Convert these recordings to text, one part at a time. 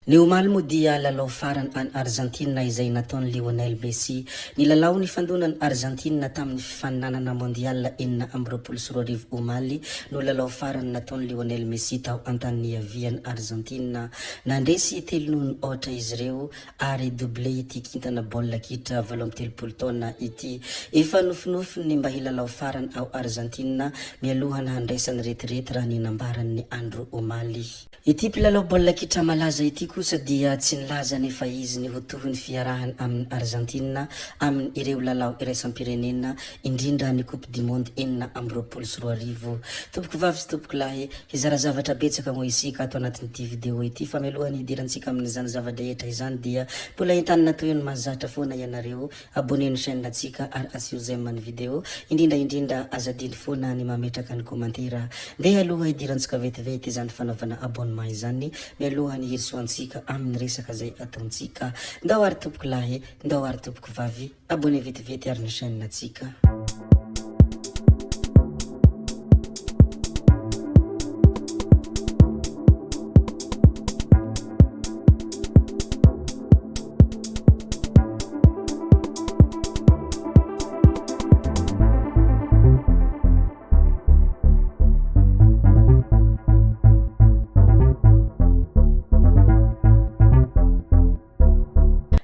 Ny omaly moa dia lalao farany any Argentina izay nataony Lionel Messi. Nilalao ny fandonany Argentina tamin'ny fifaninanana mondial enina amby roapolo sy roa arivo omaly no lalao farany nataony Lionel Messi tao antany aviany Argentina. Nandresy 3-0 izy ireo ary doublé ity kintana baolina kitra 17 taona ity. Efa nofinofiny mba hilalao farany ao Argentina mialohana handraisany retirety raha ninambaran'ny Andro Omaly. Ity mpilalao baolina kitra malaza ity kosa dia tsy nilaza nefa izy ny hotohony fiarahany amin'ny Argentina amin'ny ireo lalao iraisam-pirenena indrindra ny Coupe du Monde enina amby roapolo sy roa arivo. Tompoko vavy sy tompoko lahy, hizara zavatra betsaka mo isika ato anatin'ity video ity fa mialohany hidirantsika amin'izany zava-drehetra izany dia mbola entanina toy ny mahazatra foana ianareo abonné ny chaîne natsika ary asio j'aime ny video indrindra azadiny foana ny mametraka ny komantera ndeha aloha hidirantsika vetivety izany fanaovana abonnement izany mialohany hirsoantsika amin'ny resaka zay ataontsika. Ndao ary tompoko lahy, ndao ary tompoko vavy, abonné vetivety ary ny chaîne natsika.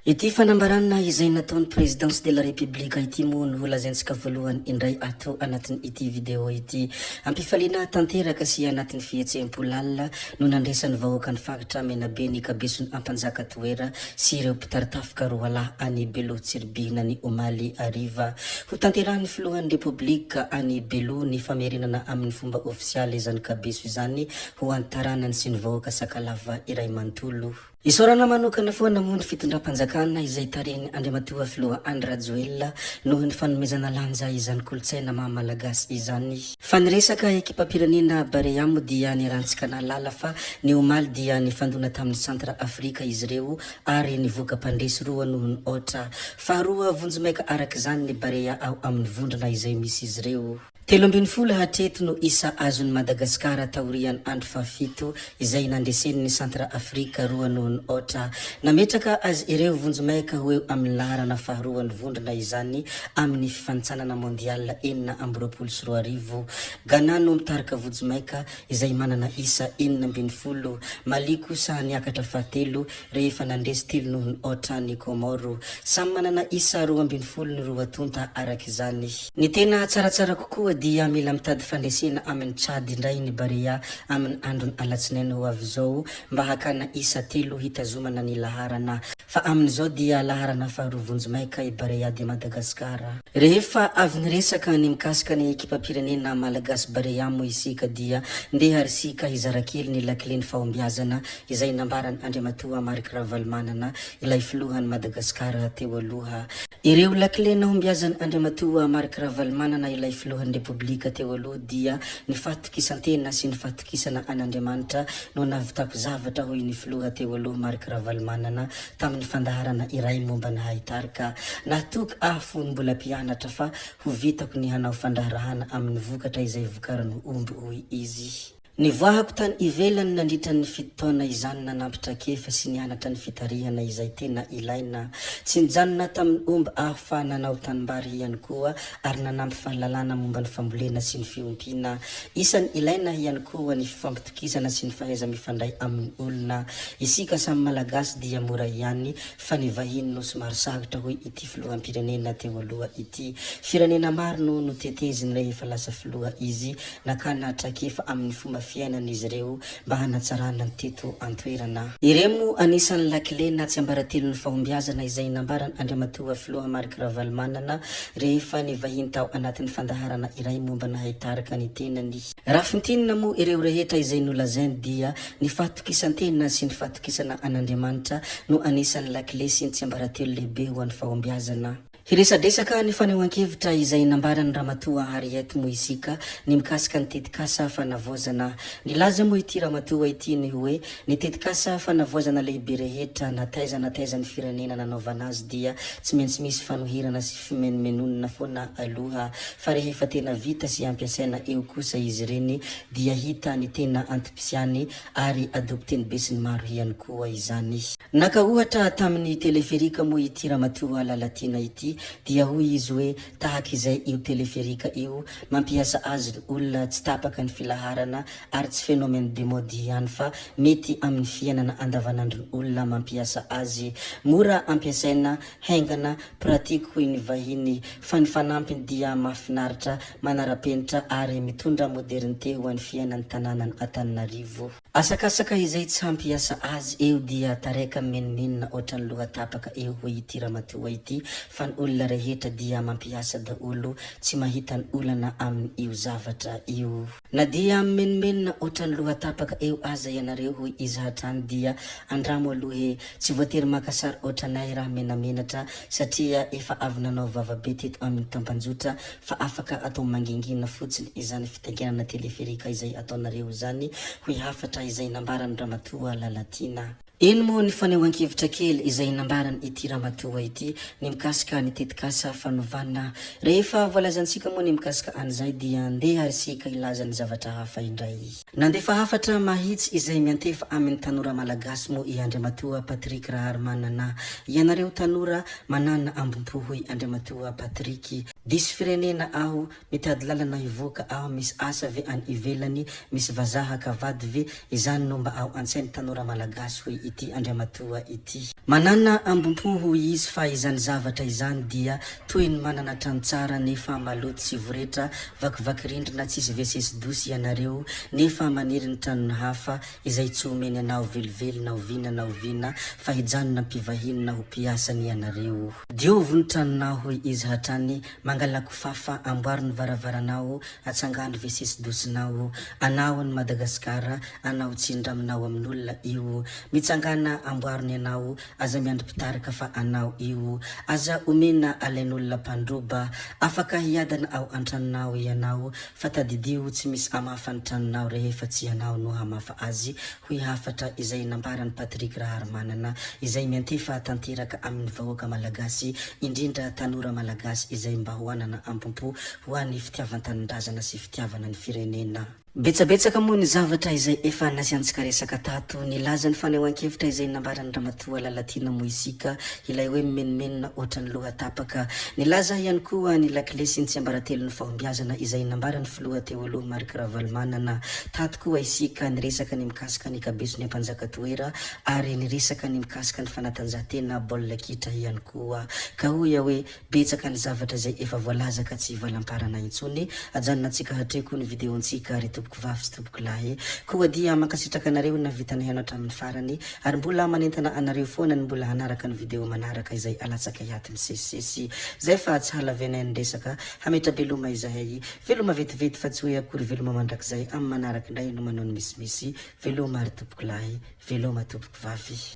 Ity fanambarana izay nataony présidence de la république ity moa no lazaintsika voalohany indray ato anatin'ny ity video ity. Ampifaliana tanteraka sy anatin'ny fihetsem-polalina no nandresany vahoaka ny fagatra menabe ny kabesony ampanjaka toera sy ireo mpitaritafoka roa lahy any Belo Tsirbina ny Omaly Ariva. Ho tanterahany filohan'ny republika any Belo ny famerinana amin'ny fomba ofisialy izany kabeso izany ho antaranany sy ny vahoaka sakalava iray manontolo. Isorana manokana foana moa ny fitondram-panjakana izay tariny Andriamatoa Filoha Andry Rajoelina noho ny fanomezana lanja izany kolotsaina maha-malagasy izany. Faniresaka ekipam-pirenena Barea moa dia nirantsika nalala fa ny Omaly dia nifandona tamin'ny Centre Afrika izy ireo ary nivoaka mpandresy roa noho ny otra. Faharoa vonjomaika araka izany ny Barea ao amin'ny vondrona izay misy izy ireo. 17 hatreto no isa azon'ny Madagasikara taorian'ny andro fahafito izay nandresen'ny Centre Afrika roa noho ny otra. Nametraka azy ireo vonjomaika ho eo amin'ny laharana faharoa ny vondrona izany amin'ny fifanitsanana mondial enina amby roapolo sy roa arivo. Ghana no mitarika vonjomaika izay manana isa 12, Mali kosa niakatra fahatelo rehefa nandresy 3 noho ny otra ny Komoro. Samy manana isa 12 ny roa tonta araka izany. Ny tena tsaratsara kokoa dia mila mitady fandresena amin'ny Tchad indray ny Barea amin'ny andron'ny alatsinainy ho avy zao mba hakana isa 3 hitazomana ny laharana. Fa amin'izao dia laharana faharoa vonjomaika i Barea de Madagasikara. Rehefa avy niresaka ny mikasika ny ekipam-pirenena malagasy Barea mo isika dia ndeha arisika hizarakely ny lakile ny fahombiazana izay nambarany Andriamatoa Marc Ravalomanana ilay filohan'ny Madagasikara teo aloha. Ireo lakile na hombiazany Andriamatoa Marc Ravalomanana ilay filohan'ny republika teo aloha dia ny fahatokisantena sy ny fahatokisana an'Andriamanitra no navitako zavatra hoy ny filoha teo aloha Marc Ravalomanana tamin'ny fandaharana iray momba ny haitarika. Nahatoky afo mbola mpianatra fa ho vitako ny hanao fandaharahana amin'ny vokatra izay vokarany omby hoy izy. Ny voahako tany ivelany nandritra ny 7 taona izany nanampitra kefa sy nianatra ny fitarihana izay tena ilaina. Tsy nijanona tamin'ny omby aho fa nanao tanimbary ihany koa ary nanampy fahalalana momba ny fambolena sy ny fiompiana. Isany ilaina ihany koa ny fifampitokisana sy ny fahaiza mifandray amin'ny olona. Isika samy malagasy dia mora ihany fa ny vahiny no somary sarotra hoy ity filoham-pirenena teo aloha ity. Firenena maro no teteziny rehefa lasa filoha izy nakana trakefa amin'ny fomba fiainan'izy ireo mba hanatsarana ny teto antoerana. Iremo anisan'ny lakile na tsy ambaratelo ny fahombiazana izay nambarany Andriamatoa Filoha Marc Ravalomanana rehefa ny vahiny tao anatin'ny fandaharana iray momba ny haitarika ny tenany. Raha fintinina moa ireo rehetra izay nolazainy dia ny fahatokisantena sy ny fahatokisana an'Andriamanitra no anisan'ny lakile sy ny tsy ambaratelo lehibe ho an'ny fahombiazana. Hiresadresaka ny fanehoan-kevitra izay nambarany Ramatoa Harriet Moisika ny mikasika ny tetikasa fanavozana. Nilaza moa ity Ramatoa ity ny hoe ny tetikasa fanavozana lehibe rehetra nataiza ny firenena nanaovana azy dia tsy maintsy misy fanohirana sy fimenomenonana foana aloha fa rehefa tena vita sy ampiasaina eo kosa izy reny dia hita ny tena antipisiany ary adopteny be sy ny maro ihany koa izany. Naka ohatra tamin'ny teleferika moa ity Ramatoa Lalatina ity dia hoy izy hoe tahaka izay io teleferika io mampiasa azy olona tsy tapaka ny filaharana ary tsy phénomène de mode ihany fa mety amin'ny fiainana andavanandro olona mampiasa azy, mora ampiasaina, haingana, pratique hoy ny vahiny, fa ny fanampiny dia mahafinaritra, manara-penitra ary mitondra modernité ho an'ny fiainan'ny tanànany Antananarivo. Asakasaka izay tsy hampiasa azy eo dia tareka menomenona ohatran'ny lohatapaka eo hoy ity Ramatoa ity fa ny olona rehetra dia mampiasa daholo tsy mahita ny olana amin'ny io zavatra io. Na dia menomenona ohatran'ny lohatapaka eo aza ianareo hoy izy hatrany dia andramo aloha tsy voatery makasary ohatranay raha menamenatra satria efa avy nanao vavabe teto amin'ny tampanjotra fa afaka atao mangingina fotsiny izany fitaingenana teleferika izay ataonareo zany hoy hafatra izay nambarany Ramatoa Lalatina. Eno moa ny fanehoan-kevitra kely izay nambarany ity Ramatoa ity ny mikasika ny tetikasa fanovana. Rehefa voalazantsika moa ny mikasika an'izay dia andeha arisika ilaza ny zavatra hafa indray. Nandefa hafatra mahitsy izay miantefa amin'ny tanora malagasy moa i Andriamatoa Patrick Raharmanana. Ianareo tanora manana ambompo hoy Andriamatoa Patrick. Disy firenena aho, mitady lalana hivoaka aho, misy asa ve any ivelany, misy vazaha kavady ve, izany no mba aho antsainy tanora malagasy hoy ity Andriamatoa ity. Manana ambompo hoy izy fa izany zavatra izany dia toy ny manana trano tsara nefa maloto sy voretra, vakivaky rindrina tsisy vesesy dosy ianareo, nefa maniry ny tranony hafa izay tsy omeny anao velively na ovina na ovina fa hijanona mpivahiny na ho piasany ianareo. Diovo ny tranonao hoy izy hatrany, mangalako fafa amboary ny varavaranao, atsangano vesesy dosinao, anao ny Madagasikara, anao tsindraminao amin'olona io, mitsangana amboariny anao, aza miandry pitarika fa anao io, aza omena alain'olona mpandroba, afaka hiadana ao antranonao ianao, fa tadidio tsy misy amafa ny tranonao rehefa tsy anao no hamafa azy hoy hafatra izay nambarany Patrick Raharmanana izay miantefa tanteraka amin'ny vahoaka malagasy indrindra tanora malagasy izay mba hoanana ambompo ho an'ny fitiavan-tanindrazana sy fitiavana ny firenena. Betsabetsaka moa ny zavatra izay efa nasiantsika resaka tato. Nilaza ny fanehoan-kevitra izay nambarany Ramatoa Lalatina Moisika ilay hoe menomenona ohatran'ny lohatapaka. Nilaza ihany koa ny lakile sy ny tsiambaratelon'ny fahombiazana izay nambarany filoha teo aloha Marc Ravalmanana. Tato koa isika niresaka ny mikasika ny kabesony ampanjaka toera ary niresaka ny mikasika ny fanatanjahantena baolina kitra ihany koa. Ka hoy hoe betsaka ny zavatra izay efa voalaza ka tsy valamparana intsony. Ajanona antsika hatreko ny videontsika tompoko vavy sy tompoko lahy koa dia mankasitraka anareo na vitanay hatramin'ny farany ary mbola manentana anareo foana ny mbola hanaraka ny video manaraka izay alatsaka hiaty misesisesy zay fa tsy halavenay ny resaka hametra veloma izahay veloma vetivety fa tsy hoe akory veloma mandrakizay amin'ny manaraka indray no manao ny misimisy veloma ary tompoko lahy veloma tompoko vavy.